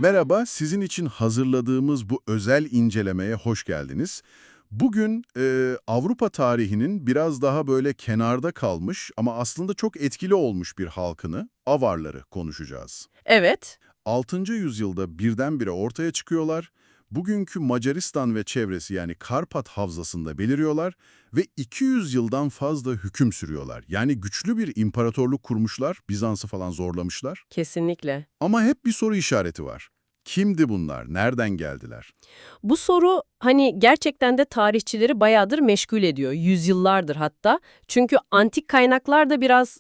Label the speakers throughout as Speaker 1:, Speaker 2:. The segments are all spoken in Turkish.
Speaker 1: Merhaba, sizin için hazırladığımız bu özel incelemeye hoş geldiniz. Bugün Avrupa tarihinin biraz daha böyle kenarda kalmış ama aslında çok etkili olmuş bir halkını, Avarları konuşacağız.
Speaker 2: Evet,
Speaker 1: 6. yüzyılda birdenbire ortaya çıkıyorlar, bugünkü Macaristan ve çevresi yani Karpat Havzası'nda beliriyorlar ve 200 yıldan fazla hüküm sürüyorlar. Yani güçlü bir imparatorluk kurmuşlar, Bizans'ı falan zorlamışlar.
Speaker 2: kesinlikle.
Speaker 1: Ama hep bir soru işareti var. Kimdi bunlar? Nereden geldiler?
Speaker 2: Bu soru hani gerçekten de tarihçileri bayağıdır meşgul ediyor. Yüzyıllardır hatta. Çünkü antik kaynaklar da biraz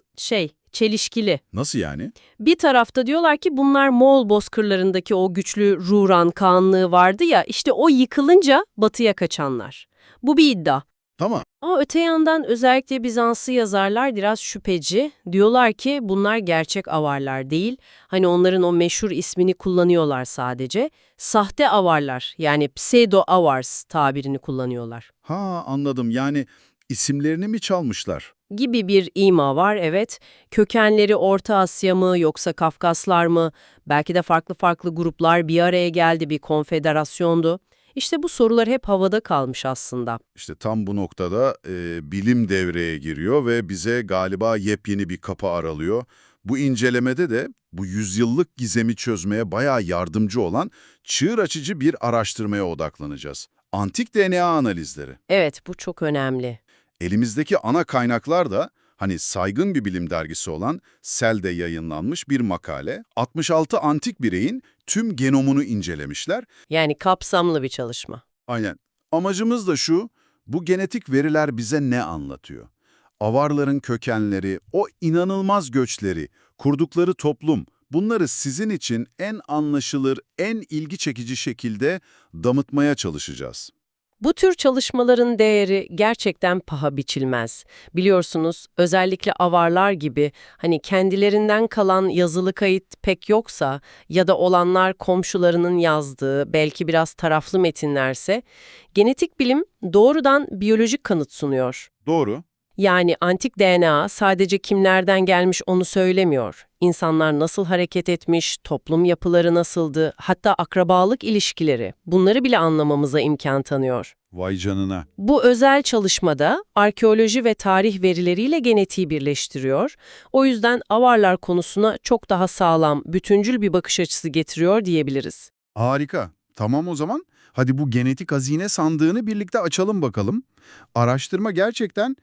Speaker 2: çelişkili.
Speaker 1: Nasıl yani?
Speaker 2: Bir tarafta diyorlar ki bunlar Moğol bozkırlarındaki o güçlü Ruran Kağanlığı vardı ya, işte o yıkılınca batıya kaçanlar. Bu bir iddia.
Speaker 1: Tamam.
Speaker 2: Ama öte yandan özellikle Bizanslı yazarlar biraz şüpheci. Diyorlar ki bunlar gerçek avarlar değil. Hani onların o meşhur ismini kullanıyorlar sadece. Sahte avarlar yani pseudo-avars tabirini kullanıyorlar.
Speaker 1: Ha, anladım. Yani isimlerini mi çalmışlar?
Speaker 2: Gibi bir ima var, evet. Kökenleri Orta Asya mı yoksa Kafkaslar mı? Belki de farklı farklı gruplar bir araya geldi, bir konfederasyondu. İşte bu sorular hep havada kalmış aslında.
Speaker 1: İşte tam bu noktada bilim devreye giriyor ve bize galiba yepyeni bir kapı aralıyor. Bu incelemede de bu yüzyıllık gizemi çözmeye bayağı yardımcı olan çığır açıcı bir araştırmaya odaklanacağız. Antik DNA analizleri.
Speaker 2: Evet, bu çok önemli.
Speaker 1: Elimizdeki ana kaynaklar da hani saygın bir bilim dergisi olan Cell'de yayınlanmış bir makale. 66 antik bireyin tüm genomunu incelemişler.
Speaker 2: Yani kapsamlı bir çalışma.
Speaker 1: Aynen. Amacımız da şu, bu genetik veriler bize ne anlatıyor? Avarların kökenleri, o inanılmaz göçleri, kurdukları toplum, bunları sizin için en anlaşılır, en ilgi çekici şekilde damıtmaya çalışacağız.
Speaker 2: Bu tür çalışmaların değeri gerçekten paha biçilmez. Biliyorsunuz, özellikle avarlar gibi hani kendilerinden kalan yazılı kayıt pek yoksa ya da olanlar komşularının yazdığı belki biraz taraflı metinlerse, genetik bilim doğrudan biyolojik kanıt sunuyor.
Speaker 1: Doğru.
Speaker 2: Yani antik DNA sadece kimlerden gelmiş onu söylemiyor. İnsanlar nasıl hareket etmiş, toplum yapıları nasıldı, hatta akrabalık ilişkileri, bunları bile anlamamıza imkan tanıyor.
Speaker 1: Vay canına.
Speaker 2: Bu özel çalışmada arkeoloji ve tarih verileriyle genetiği birleştiriyor. O yüzden avarlar konusuna çok daha sağlam, bütüncül bir bakış açısı getiriyor diyebiliriz.
Speaker 1: Harika. Tamam o zaman. Hadi bu genetik hazine sandığını birlikte açalım bakalım. Araştırma gerçekten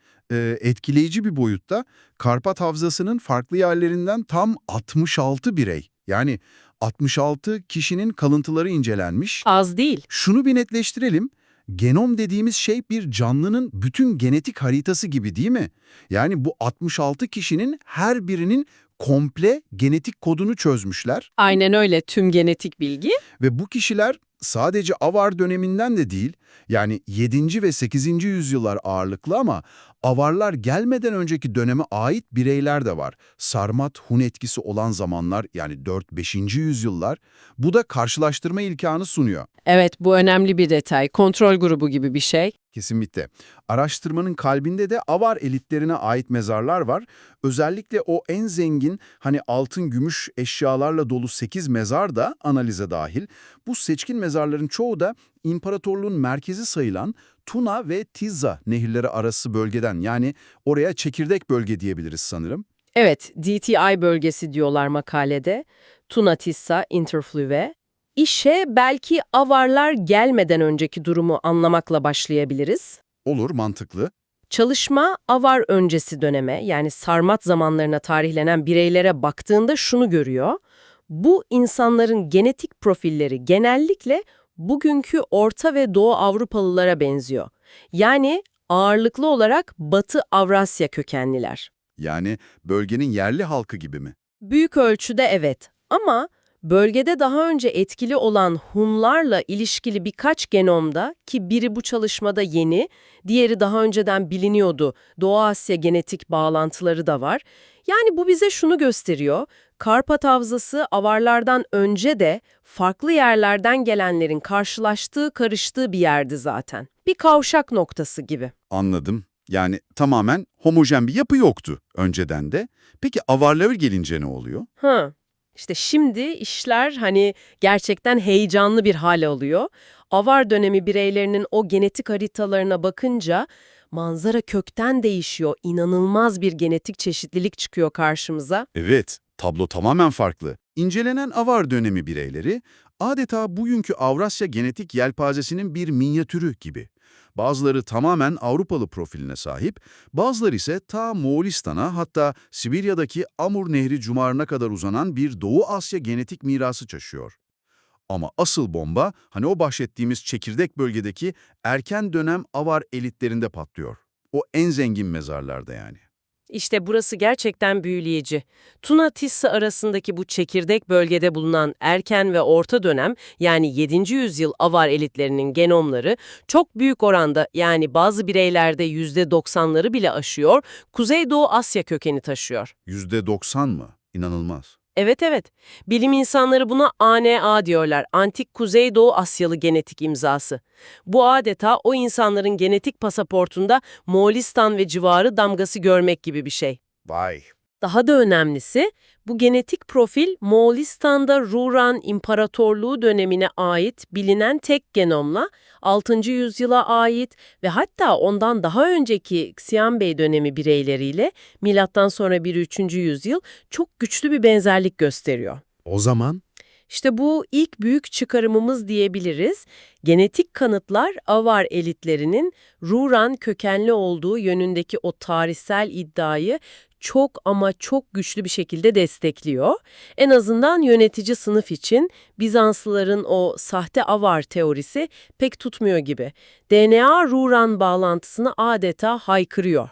Speaker 1: etkileyici bir boyutta. Karpat Havzası'nın farklı yerlerinden tam 66 birey, yani 66 kişinin kalıntıları incelenmiş.
Speaker 2: Az değil.
Speaker 1: Şunu bir netleştirelim. Genom dediğimiz şey bir canlının bütün genetik haritası gibi değil mi? Yani bu 66 kişinin her birinin komple genetik kodunu çözmüşler.
Speaker 2: Aynen öyle, tüm genetik bilgi.
Speaker 1: Ve bu kişiler sadece Avar döneminden de değil, yani 7. ve 8. yüzyıllar ağırlıklı ama Avarlar gelmeden önceki döneme ait bireyler de var. Sarmat, Hun etkisi olan zamanlar yani 4-5. yüzyıllar, bu da karşılaştırma imkanı sunuyor.
Speaker 2: Evet, bu önemli bir detay. Kontrol grubu gibi bir şey.
Speaker 1: Kesinlikle. Araştırmanın kalbinde de Avar elitlerine ait mezarlar var. Özellikle o en zengin hani altın gümüş eşyalarla dolu 8 mezar da analize dahil. Bu seçkin mezarların çoğu da imparatorluğun merkezi sayılan Tuna ve Tizza nehirleri arası bölgeden, yani oraya çekirdek bölge diyebiliriz sanırım.
Speaker 2: Evet, DTI bölgesi diyorlar makalede. Tuna-Tissa interfluve. İşe belki avarlar gelmeden önceki durumu anlamakla başlayabiliriz.
Speaker 1: Olur, mantıklı.
Speaker 2: Çalışma avar öncesi döneme yani Sarmat zamanlarına tarihlenen bireylere baktığında şunu görüyor. Bu insanların genetik profilleri genellikle bugünkü Orta ve Doğu Avrupalılara benziyor. Yani ağırlıklı olarak Batı Avrasya kökenliler.
Speaker 1: Yani bölgenin yerli halkı gibi mi?
Speaker 2: Büyük ölçüde evet, ama bölgede daha önce etkili olan Hunlarla ilişkili birkaç genomda, ki biri bu çalışmada yeni, diğeri daha önceden biliniyordu, Doğu Asya genetik bağlantıları da var. Yani bu bize şunu gösteriyor, Karpat Havzası avarlardan önce de farklı yerlerden gelenlerin karşılaştığı, karıştığı bir yerdi zaten. Bir kavşak noktası gibi.
Speaker 1: Anladım. Yani tamamen homojen bir yapı yoktu önceden de. Peki Avarlara gelince ne oluyor?
Speaker 2: Hı. İşte şimdi işler gerçekten heyecanlı bir hal alıyor. Avar dönemi bireylerinin o genetik haritalarına bakınca manzara kökten değişiyor. İnanılmaz bir genetik çeşitlilik çıkıyor karşımıza.
Speaker 1: Evet, tablo tamamen farklı. İncelenen avar dönemi bireyleri adeta bugünkü Avrasya genetik yelpazesinin bir minyatürü gibi. Bazıları tamamen Avrupalı profiline sahip, bazıları ise ta Moğolistan'a hatta Sibirya'daki Amur Nehri cumarına kadar uzanan bir Doğu Asya genetik mirası taşıyor. Ama asıl bomba o bahsettiğimiz çekirdek bölgedeki erken dönem avar elitlerinde patlıyor. O en zengin mezarlarda yani.
Speaker 2: İşte burası gerçekten büyüleyici. Tuna-Tissa arasındaki bu çekirdek bölgede bulunan erken ve orta dönem yani 7. yüzyıl avar elitlerinin genomları çok büyük oranda yani bazı bireylerde %90'ları bile aşıyor, Kuzeydoğu Asya kökeni taşıyor.
Speaker 1: %90 mı? İnanılmaz.
Speaker 2: Evet evet. Bilim insanları buna ANA diyorlar. Antik Kuzeydoğu Asyalı genetik imzası. Bu adeta o insanların genetik pasaportunda Moğolistan ve civarı damgası görmek gibi bir şey.
Speaker 1: Vay.
Speaker 2: Daha da önemlisi, bu genetik profil Moğolistan'da Ruran İmparatorluğu dönemine ait bilinen tek genomla 6. yüzyıla ait ve hatta ondan daha önceki Xianbei dönemi bireyleriyle milattan sonra 1. 3. yüzyıl çok güçlü bir benzerlik gösteriyor.
Speaker 1: O zaman
Speaker 2: İşte bu ilk büyük çıkarımımız diyebiliriz. Genetik kanıtlar Avar elitlerinin Ruran kökenli olduğu yönündeki o tarihsel iddiayı çok ama çok güçlü bir şekilde destekliyor. En azından yönetici sınıf için Bizanslıların o sahte Avar teorisi pek tutmuyor gibi. DNA-Ruran bağlantısını adeta haykırıyor.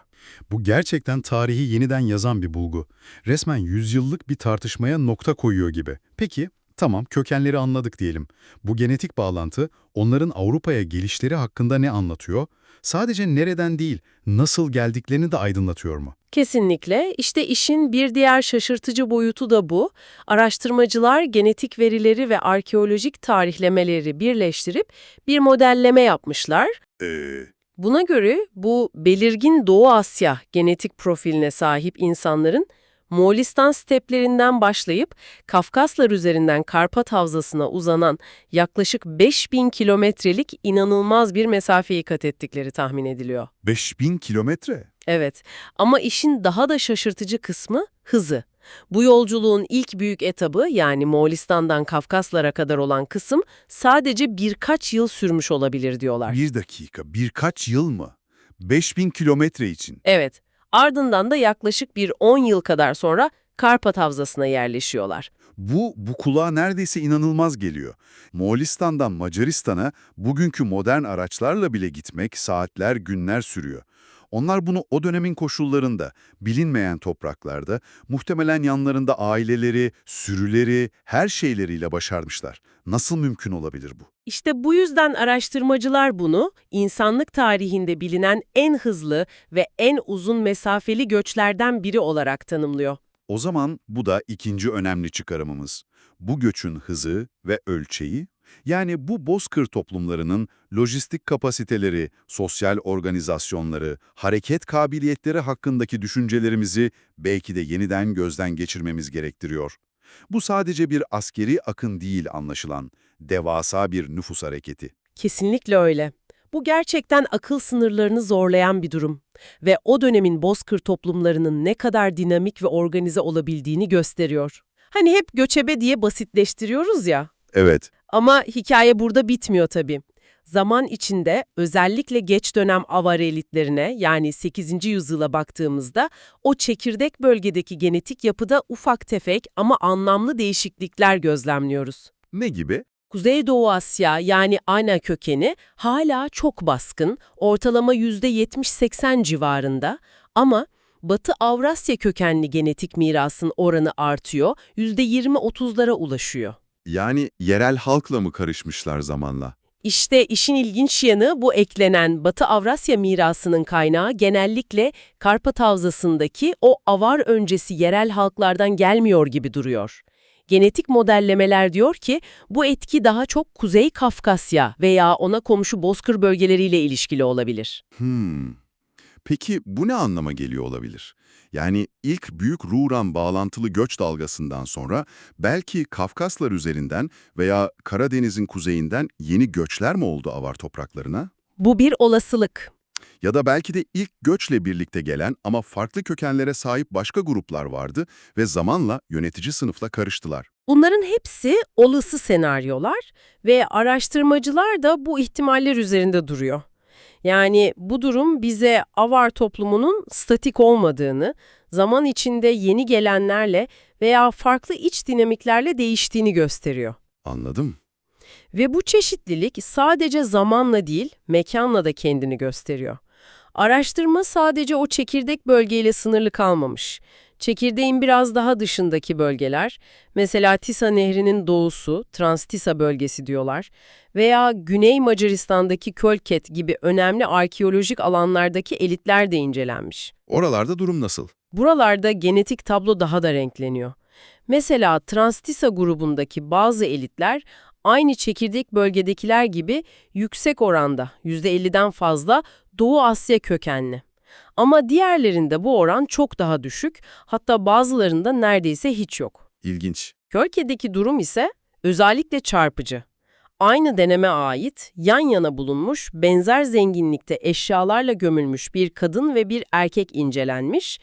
Speaker 3: Bu gerçekten tarihi yeniden yazan bir bulgu. Resmen yüzyıllık bir tartışmaya nokta koyuyor gibi. Peki, tamam kökenleri anladık diyelim. Bu genetik bağlantı onların Avrupa'ya gelişleri hakkında ne anlatıyor? Sadece nereden değil, nasıl geldiklerini de aydınlatıyor mu?
Speaker 2: Kesinlikle. İşte işin bir diğer şaşırtıcı boyutu da bu. Araştırmacılar genetik verileri ve arkeolojik tarihlemeleri birleştirip bir modelleme yapmışlar. Buna göre bu belirgin Doğu Asya genetik profiline sahip insanların Moğolistan steplerinden başlayıp Kafkaslar üzerinden Karpat Havzası'na uzanan yaklaşık 5000 kilometrelik inanılmaz bir mesafeyi kat ettikleri tahmin ediliyor.
Speaker 1: 5000 kilometre.
Speaker 2: Evet, ama işin daha da şaşırtıcı kısmı hızı. Bu yolculuğun ilk büyük etabı yani Moğolistan'dan Kafkaslara kadar olan kısım sadece birkaç yıl sürmüş olabilir diyorlar.
Speaker 1: Bir dakika, birkaç yıl mı? 5000 kilometre için.
Speaker 2: Evet, ardından da yaklaşık bir 10 yıl kadar sonra Karpat Havzası'na yerleşiyorlar.
Speaker 1: Bu kulağa neredeyse inanılmaz geliyor. Moğolistan'dan Macaristan'a bugünkü modern araçlarla bile gitmek saatler, günler sürüyor. Onlar bunu o dönemin koşullarında, bilinmeyen topraklarda, muhtemelen yanlarında aileleri, sürüleri, her şeyleriyle başarmışlar. Nasıl mümkün olabilir bu?
Speaker 2: İşte bu yüzden araştırmacılar bunu insanlık tarihinde bilinen en hızlı ve en uzun mesafeli göçlerden biri olarak tanımlıyor.
Speaker 1: O zaman bu da ikinci önemli çıkarımımız. Bu göçün hızı ve ölçeği, yani bu bozkır toplumlarının lojistik kapasiteleri, sosyal organizasyonları, hareket kabiliyetleri hakkındaki düşüncelerimizi belki de yeniden gözden geçirmemiz gerektiriyor. Bu sadece bir askeri akın değil anlaşılan, devasa bir nüfus hareketi.
Speaker 2: Kesinlikle öyle. Bu gerçekten akıl sınırlarını zorlayan bir durum ve o dönemin bozkır toplumlarının ne kadar dinamik ve organize olabildiğini gösteriyor. Hani hep göçebe diye basitleştiriyoruz ya.
Speaker 1: Evet.
Speaker 2: Ama hikaye burada bitmiyor tabii. Zaman içinde özellikle geç dönem Avar elitlerine yani 8. yüzyıla baktığımızda o çekirdek bölgedeki genetik yapıda ufak tefek ama anlamlı değişiklikler gözlemliyoruz.
Speaker 1: Ne gibi?
Speaker 2: Kuzeydoğu Asya yani Ana kökeni hala çok baskın, ortalama %70-80 civarında ama Batı Avrasya kökenli genetik mirasın oranı artıyor, %20-30'lara ulaşıyor.
Speaker 1: Yani yerel halkla mı karışmışlar zamanla?
Speaker 2: İşte işin ilginç yanı bu eklenen Batı Avrasya mirasının kaynağı genellikle Karpat Havzası'ndaki o avar öncesi yerel halklardan gelmiyor gibi duruyor. Genetik modellemeler diyor ki bu etki daha çok Kuzey Kafkasya veya ona komşu bozkır bölgeleriyle ilişkili olabilir.
Speaker 4: Peki bu ne anlama geliyor olabilir? Yani ilk büyük Ruran bağlantılı göç dalgasından sonra belki Kafkaslar üzerinden veya Karadeniz'in kuzeyinden yeni göçler mi oldu Avar topraklarına?
Speaker 2: Bu bir olasılık.
Speaker 4: Ya da belki de ilk göçle birlikte gelen ama farklı kökenlere sahip başka gruplar vardı ve zamanla yönetici sınıfla karıştılar.
Speaker 2: Bunların hepsi olası senaryolar ve araştırmacılar da bu ihtimaller üzerinde duruyor. Yani bu durum bize Avar toplumunun statik olmadığını, zaman içinde yeni gelenlerle veya farklı iç dinamiklerle değiştiğini gösteriyor.
Speaker 4: Anladım.
Speaker 2: Ve bu çeşitlilik sadece zamanla değil, mekanla da kendini gösteriyor. Araştırma sadece o çekirdek bölgeyle sınırlı kalmamış. Çekirdeğin biraz daha dışındaki bölgeler, mesela Tisa Nehri'nin doğusu, Trans-Tisa bölgesi diyorlar, veya Güney Macaristan'daki Kölket gibi önemli arkeolojik alanlardaki elitler de incelenmiş.
Speaker 4: Oralarda durum nasıl?
Speaker 2: Buralarda genetik tablo daha da renkleniyor. Mesela Trans-Tisa grubundaki bazı elitler aynı çekirdek bölgedekiler gibi yüksek oranda %50'den fazla Doğu Asya kökenli. Ama diğerlerinde bu oran çok daha düşük, hatta bazılarında neredeyse hiç yok.
Speaker 4: İlginç.
Speaker 2: Kölke'deki durum ise özellikle çarpıcı. Aynı döneme ait, yan yana bulunmuş, benzer zenginlikte eşyalarla gömülmüş bir kadın ve bir erkek incelenmiş.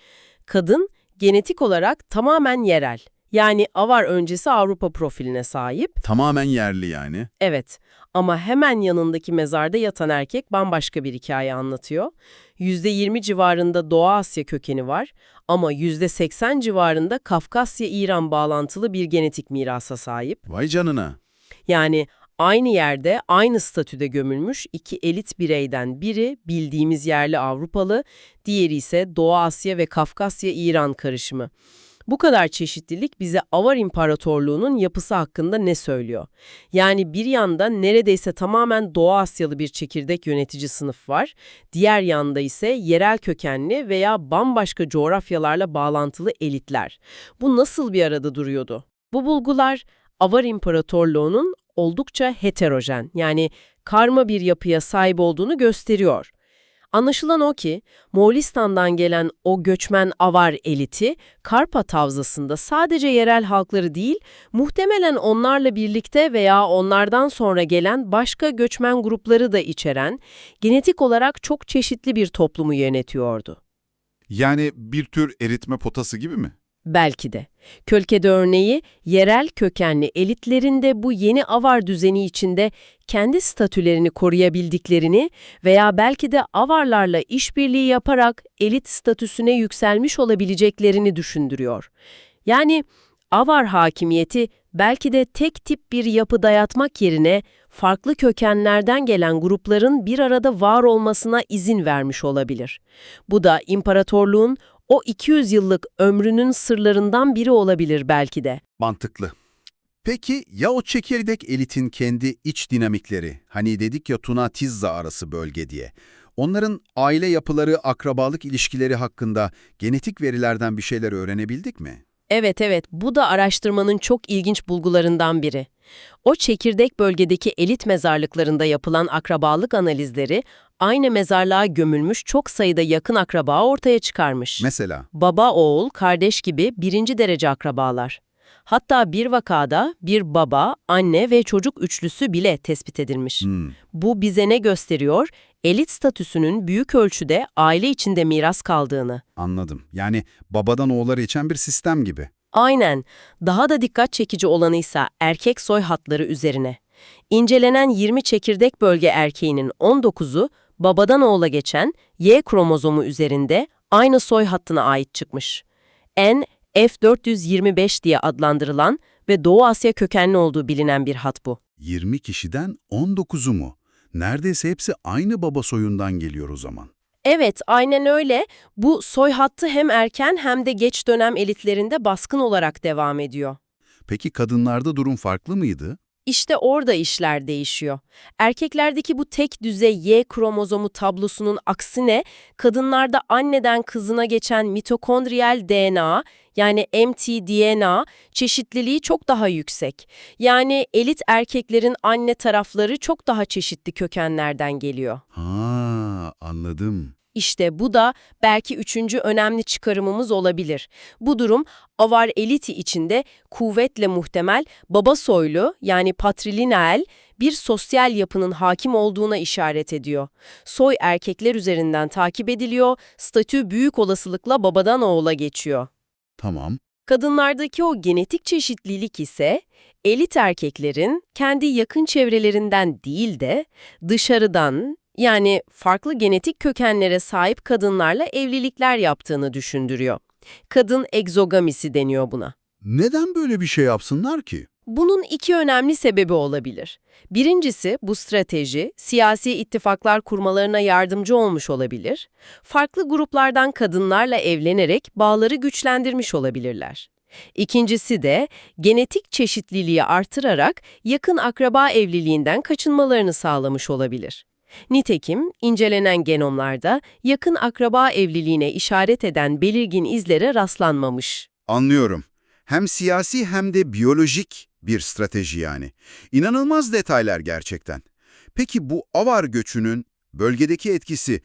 Speaker 2: Kadın, genetik olarak tamamen yerel, yani Avar öncesi Avrupa profiline sahip.
Speaker 4: Tamamen yerli yani.
Speaker 2: Evet, ama hemen yanındaki mezarda yatan erkek bambaşka bir hikaye anlatıyor. %20 civarında Doğu Asya kökeni var ama %80 civarında Kafkasya-İran bağlantılı bir genetik mirasa sahip.
Speaker 4: Vay canına.
Speaker 2: Yani aynı yerde, aynı statüde gömülmüş iki elit bireyden biri bildiğimiz yerli Avrupalı, diğeri ise Doğu Asya ve Kafkasya-İran karışımı. Bu kadar çeşitlilik bize Avar İmparatorluğu'nun yapısı hakkında ne söylüyor? Yani bir yanda neredeyse tamamen Doğu Asyalı bir çekirdek yönetici sınıf var, diğer yanda ise yerel kökenli veya bambaşka coğrafyalarla bağlantılı elitler. Bu nasıl bir arada duruyordu? Bu bulgular Avar İmparatorluğu'nun oldukça heterojen, yani karma bir yapıya sahip olduğunu gösteriyor. Anlaşılan o ki, Moğolistan'dan gelen o göçmen Avar eliti, Karpat Havzası'nda sadece yerel halkları değil, muhtemelen onlarla birlikte veya onlardan sonra gelen başka göçmen grupları da içeren, genetik olarak çok çeşitli bir toplumu yönetiyordu.
Speaker 4: Yani bir tür eritme potası gibi mi?
Speaker 2: Belki de. Kölkede örneği, yerel kökenli elitlerinde bu yeni Avar düzeni içinde kendi statülerini koruyabildiklerini veya belki de Avarlarla işbirliği yaparak elit statüsüne yükselmiş olabileceklerini düşündürüyor. Yani Avar hakimiyeti belki de tek tip bir yapı dayatmak yerine farklı kökenlerden gelen grupların bir arada var olmasına izin vermiş olabilir. Bu da imparatorluğun o 200 yıllık ömrünün sırlarından biri olabilir belki de.
Speaker 1: Mantıklı. Peki ya o çekirdek elitin kendi iç dinamikleri, hani dedik ya Tuna-Tizza arası bölge diye, onların aile yapıları, akrabalık ilişkileri hakkında genetik verilerden bir şeyler öğrenebildik mi?
Speaker 2: Evet, bu da araştırmanın çok ilginç bulgularından biri. O çekirdek bölgedeki elit mezarlıklarında yapılan akrabalık analizleri, aynı mezarlığa gömülmüş çok sayıda yakın akraba ortaya çıkarmış.
Speaker 1: Mesela?
Speaker 2: Baba, oğul, kardeş gibi birinci derece akrabalar. Hatta bir vakada bir baba, anne ve çocuk üçlüsü bile tespit edilmiş. Bu bize ne gösteriyor? Elit statüsünün büyük ölçüde aile içinde miras kaldığını.
Speaker 1: Anladım. Yani babadan oğullara geçen bir sistem gibi.
Speaker 2: Aynen. Daha da dikkat çekici olanıysa erkek soy hatları üzerine. İncelenen 20 çekirdek bölge erkeğinin 19'u babadan oğula geçen Y kromozomu üzerinde aynı soy hattına ait çıkmış. F425 diye adlandırılan ve Doğu Asya kökenli olduğu bilinen bir hat bu.
Speaker 1: 20 kişiden 19'u mu? Neredeyse hepsi aynı baba soyundan geliyor o zaman.
Speaker 2: Evet, aynen öyle. Bu soy hattı hem erken hem de geç dönem elitlerinde baskın olarak devam ediyor.
Speaker 1: Peki kadınlarda durum farklı mıydı?
Speaker 2: İşte orada işler değişiyor. Erkeklerdeki bu tek düzey Y kromozomu tablosunun aksine kadınlarda anneden kızına geçen mitokondriyal DNA yani mtDNA çeşitliliği çok daha yüksek. Yani elit erkeklerin anne tarafları çok daha çeşitli kökenlerden geliyor.
Speaker 1: Ha, anladım.
Speaker 2: İşte bu da belki üçüncü önemli çıkarımımız olabilir. Bu durum avar eliti içinde kuvvetle muhtemel baba soylu yani patrilineal bir sosyal yapının hakim olduğuna işaret ediyor. Soy erkekler üzerinden takip ediliyor, statü büyük olasılıkla babadan oğula geçiyor.
Speaker 1: Tamam.
Speaker 2: Kadınlardaki o genetik çeşitlilik ise elit erkeklerin kendi yakın çevrelerinden değil de dışarıdan yani farklı genetik kökenlere sahip kadınlarla evlilikler yaptığını düşündürüyor. Kadın egzogamisi deniyor buna.
Speaker 1: Neden böyle bir şey yapsınlar ki?
Speaker 2: Bunun iki önemli sebebi olabilir. Birincisi bu strateji siyasi ittifaklar kurmalarına yardımcı olmuş olabilir. Farklı gruplardan kadınlarla evlenerek bağları güçlendirmiş olabilirler. İkincisi de genetik çeşitliliği artırarak yakın akraba evliliğinden kaçınmalarını sağlamış olabilir. Nitekim incelenen genomlarda yakın akraba evliliğine işaret eden belirgin izlere rastlanmamış.
Speaker 1: Anlıyorum. Hem siyasi hem de biyolojik bir strateji yani. İnanılmaz detaylar gerçekten. Peki bu avar göçünün bölgedeki etkisi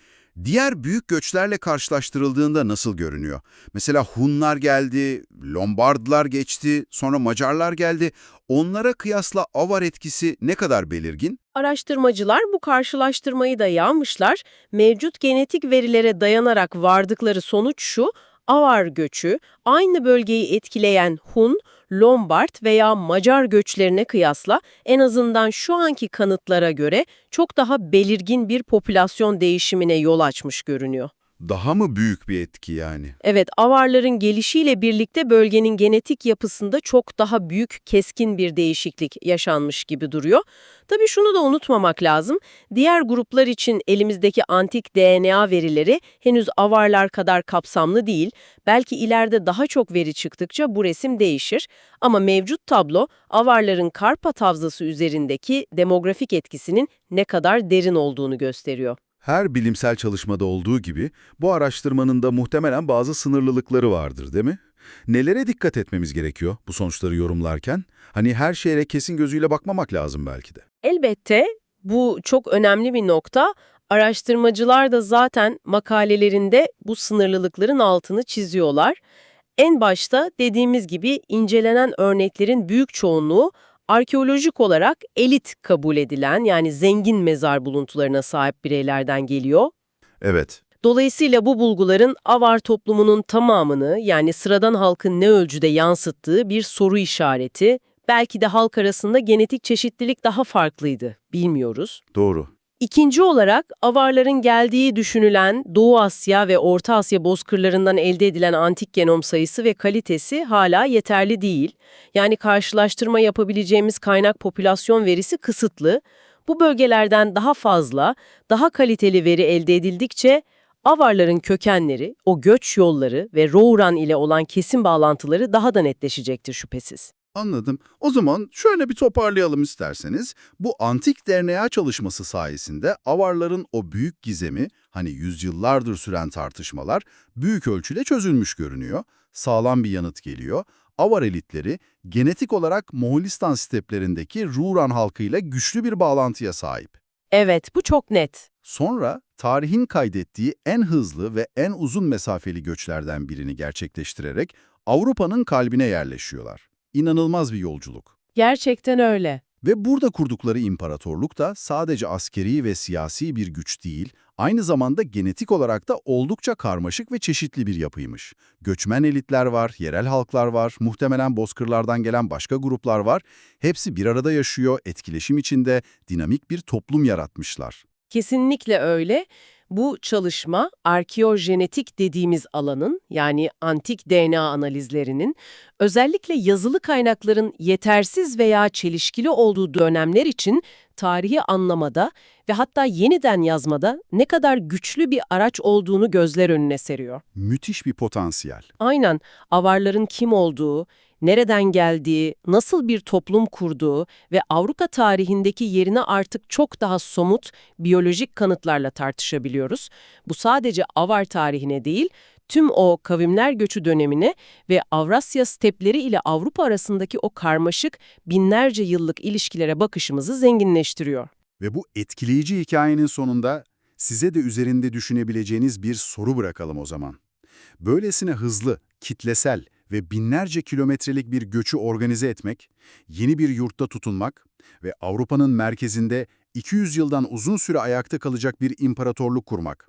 Speaker 1: diğer büyük göçlerle karşılaştırıldığında nasıl görünüyor? Mesela Hunlar geldi, Lombardlar geçti, sonra Macarlar geldi. Onlara kıyasla avar etkisi ne kadar belirgin?
Speaker 2: Araştırmacılar bu karşılaştırmayı da yapmışlar. Mevcut genetik verilere dayanarak vardıkları sonuç şu: avar göçü aynı bölgeyi etkileyen Hun, Lombard veya Macar göçlerine kıyasla en azından şu anki kanıtlara göre çok daha belirgin bir popülasyon değişimine yol açmış görünüyor.
Speaker 1: Daha mı büyük bir etki yani?
Speaker 2: Evet, avarların gelişiyle birlikte bölgenin genetik yapısında çok daha büyük, keskin bir değişiklik yaşanmış gibi duruyor. Tabii şunu da unutmamak lazım. Diğer gruplar için elimizdeki antik DNA verileri henüz avarlar kadar kapsamlı değil. Belki ileride daha çok veri çıktıkça bu resim değişir. Ama mevcut tablo, avarların Karpat Havzası üzerindeki demografik etkisinin ne kadar derin olduğunu gösteriyor.
Speaker 1: Her bilimsel çalışmada olduğu gibi bu araştırmanın da muhtemelen bazı sınırlılıkları vardır, değil mi? Nelere dikkat etmemiz gerekiyor bu sonuçları yorumlarken? Hani her şeye kesin gözüyle bakmamak lazım belki de.
Speaker 2: Elbette bu çok önemli bir nokta. Araştırmacılar da zaten makalelerinde bu sınırlılıkların altını çiziyorlar. En başta dediğimiz gibi incelenen örneklerin büyük çoğunluğu arkeolojik olarak elit kabul edilen yani zengin mezar buluntularına sahip bireylerden geliyor.
Speaker 1: Evet,
Speaker 2: Dolayısıyla bu bulguların avar toplumunun tamamını yani sıradan halkın ne ölçüde yansıttığı bir soru işareti. Belki de halk arasında genetik çeşitlilik daha farklıydı, bilmiyoruz.
Speaker 1: doğru.
Speaker 2: İkinci olarak avarların geldiği düşünülen Doğu Asya ve Orta Asya bozkırlarından elde edilen antik genom sayısı ve kalitesi hala yeterli değil. Yani karşılaştırma yapabileceğimiz kaynak popülasyon verisi kısıtlı. Bu bölgelerden daha fazla, daha kaliteli veri elde edildikçe avarların kökenleri, o göç yolları ve Rouran ile olan kesin bağlantıları daha da netleşecektir şüphesiz.
Speaker 1: Anladım. O zaman şöyle bir toparlayalım isterseniz. Bu antik DNA çalışması sayesinde avarların o büyük gizemi, hani yüzyıllardır süren tartışmalar büyük ölçüde çözülmüş görünüyor. Sağlam bir yanıt geliyor. Avar elitleri genetik olarak Moğolistan steplerindeki Ruran halkıyla güçlü bir bağlantıya sahip.
Speaker 2: Evet, bu çok net.
Speaker 1: Sonra tarihin kaydettiği en hızlı ve en uzun mesafeli göçlerden birini gerçekleştirerek Avrupa'nın kalbine yerleşiyorlar. İnanılmaz bir yolculuk.
Speaker 2: Gerçekten öyle.
Speaker 1: Ve burada kurdukları imparatorluk da sadece askeri ve siyasi bir güç değil, aynı zamanda genetik olarak da oldukça karmaşık ve çeşitli bir yapıymış. Göçmen elitler var, yerel halklar var, muhtemelen bozkırlardan gelen başka gruplar var. Hepsi bir arada yaşıyor, etkileşim içinde dinamik bir toplum yaratmışlar.
Speaker 2: Kesinlikle öyle. Bu çalışma arkeojenetik dediğimiz alanın yani antik DNA analizlerinin özellikle yazılı kaynakların yetersiz veya çelişkili olduğu dönemler için tarihi anlamada ve hatta yeniden yazmada ne kadar güçlü bir araç olduğunu gözler önüne seriyor.
Speaker 1: Müthiş bir potansiyel.
Speaker 2: Aynen, avarların kim olduğu, nereden geldiği, nasıl bir toplum kurduğu ve Avrupa tarihindeki yerini artık çok daha somut, biyolojik kanıtlarla tartışabiliyoruz. Bu sadece avar tarihine değil, tüm o kavimler göçü dönemine ve Avrasya stepleri ile Avrupa arasındaki o karmaşık, binlerce yıllık ilişkilere bakışımızı zenginleştiriyor.
Speaker 1: Ve bu etkileyici hikayenin sonunda Size de üzerinde düşünebileceğiniz bir soru bırakalım o zaman. Böylesine hızlı, kitlesel ve binlerce kilometrelik bir göçü organize etmek, yeni bir yurtta tutunmak ve Avrupa'nın merkezinde 200 yıldan uzun süre ayakta kalacak bir imparatorluk kurmak.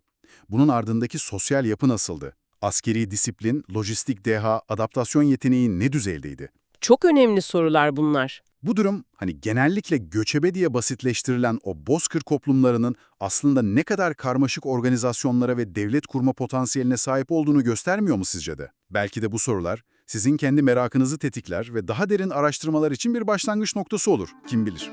Speaker 1: Bunun ardındaki sosyal yapı nasıldı? Askeri disiplin, lojistik deha, adaptasyon yeteneği ne düzeydeydi?
Speaker 2: Çok önemli sorular bunlar.
Speaker 1: Bu durum, hani genellikle göçebe diye basitleştirilen o bozkır toplumlarının aslında ne kadar karmaşık organizasyonlara ve devlet kurma potansiyeline sahip olduğunu göstermiyor mu sizce de? Belki de bu sorular sizin kendi merakınızı tetikler ve daha derin araştırmalar için bir başlangıç noktası olur, kim bilir.